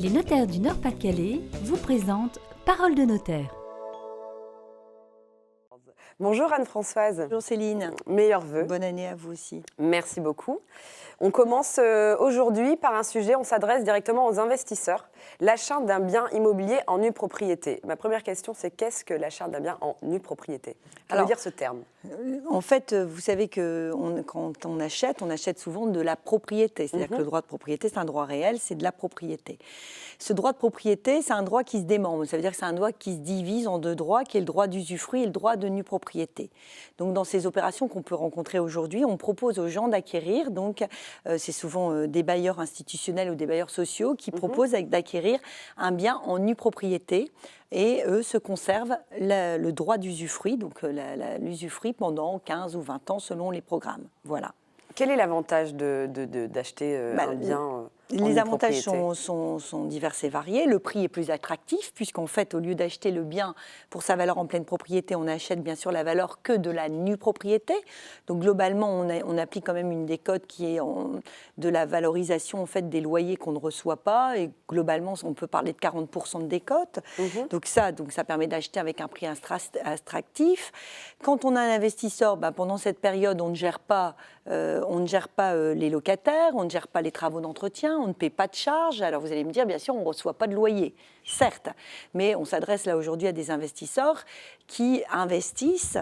Les notaires du Nord-Pas-de-Calais vous présentent Parole de notaire. Bonjour Anne-Françoise. Bonjour Céline. Meilleurs vœux. Bonne année à vous aussi. Merci beaucoup. On commence aujourd'hui par un sujet, on s'adresse directement aux investisseurs. L'achat d'un bien immobilier en nue propriété. Ma première question, c'est qu'est-ce que l'achat d'un bien en nue propriété? Que veut dire ce terme? En fait, vous savez que quand on achète souvent de la propriété. C'est-à-dire que le droit de propriété, c'est un droit réel, c'est de la propriété. Ce droit de propriété, c'est un droit qui se démembre. Ça veut dire que c'est un droit qui se divise en deux droits, qui est le droit d'usufruit et le droit de nue propriété. Donc, dans ces opérations qu'on peut rencontrer aujourd'hui, on propose aux gens d'acquérir. Donc, c'est souvent des bailleurs institutionnels ou des bailleurs sociaux qui proposent d'acquérir un bien en nue propriété. Et eux se conservent le droit d'usufruit, donc l'usufruit pendant 15 ou 20 ans selon les programmes. Voilà. Quel est l'avantage d'acheter un bien Les avantages sont divers et variés. Le prix est plus attractif puisqu'en fait, au lieu d'acheter le bien pour sa valeur en pleine propriété, on achète bien sûr la valeur que de la nue propriété. Donc globalement, on applique quand même une décote qui est de la valorisation en fait des loyers qu'on ne reçoit pas. Et globalement, on peut parler de 40% de décote. Donc ça permet d'acheter avec un prix attractif. Quand on a un investisseur, pendant cette période, on ne gère pas les locataires, on ne gère pas les travaux d'entretien, on ne paie pas de charges. Alors vous allez me dire, bien sûr, on ne reçoit pas de loyer, certes, mais on s'adresse là aujourd'hui à des investisseurs qui investissent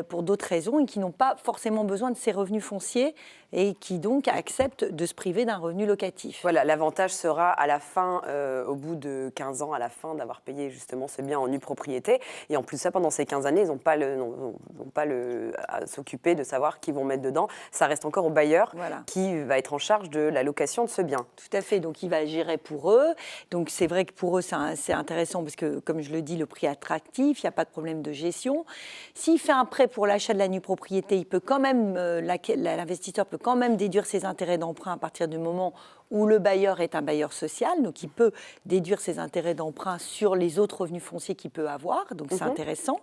pour d'autres raisons et qui n'ont pas forcément besoin de ces revenus fonciers et qui donc acceptent de se priver d'un revenu locatif. Voilà, l'avantage sera à la fin, au bout de 15 ans, à la fin d'avoir payé justement ce bien en nue propriété. Et en plus ça, pendant ces 15 années, ils n'ont pas à s'occuper de savoir qui vont mettre dedans. Ça reste encore au bailleur qui va être en charge de la location de ce bien. Tout à fait, donc il va gérer pour eux. Donc c'est vrai que pour eux, c'est intéressant parce que, comme je le dis, le prix est attractif, il n'y a pas de problème de gestion. S'il fait un prêt pour l'achat de la nue propriété, il peut quand même, l'investisseur peut quand même déduire ses intérêts d'emprunt à partir du moment où le bailleur est un bailleur social, donc il peut déduire ses intérêts d'emprunt sur les autres revenus fonciers qu'il peut avoir, donc c'est intéressant.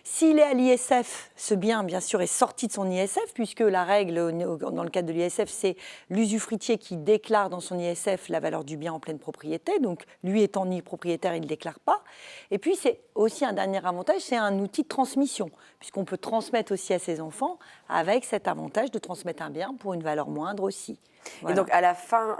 S'il est à l'ISF, ce bien, bien sûr, est sorti de son ISF, puisque la règle, dans le cadre de l'ISF, c'est l'usufruitier qui déclare dans son ISF la valeur du bien en pleine propriété. Donc, lui étant ni propriétaire, il ne déclare pas. Et puis, c'est aussi un dernier avantage, c'est un outil de transmission, puisqu'on peut transmettre aussi à ses enfants avec cet avantage de transmettre un bien pour une valeur moindre aussi. Voilà. Et donc, à la fin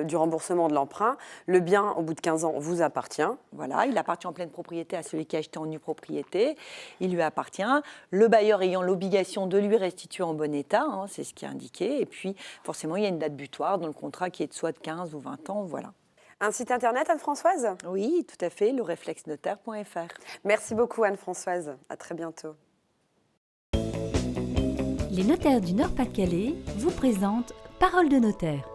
du remboursement de l'emprunt, le bien, au bout de 15 ans, vous appartient. Voilà, il appartient en pleine propriété à celui qui a acheté en nue propriété. Il lui appartient. Le bailleur ayant l'obligation de lui restituer en bon état, c'est ce qui est indiqué. Et puis, forcément, il y a une date butoir dans le contrat qui est de soit de 15 ou 20 ans. Voilà. Un site internet, Anne-Françoise? Oui, tout à fait, lereflexnotaire.fr. Merci beaucoup, Anne-Françoise. À très bientôt. Les notaires du Nord-Pas-de-Calais vous présentent Parole de notaire.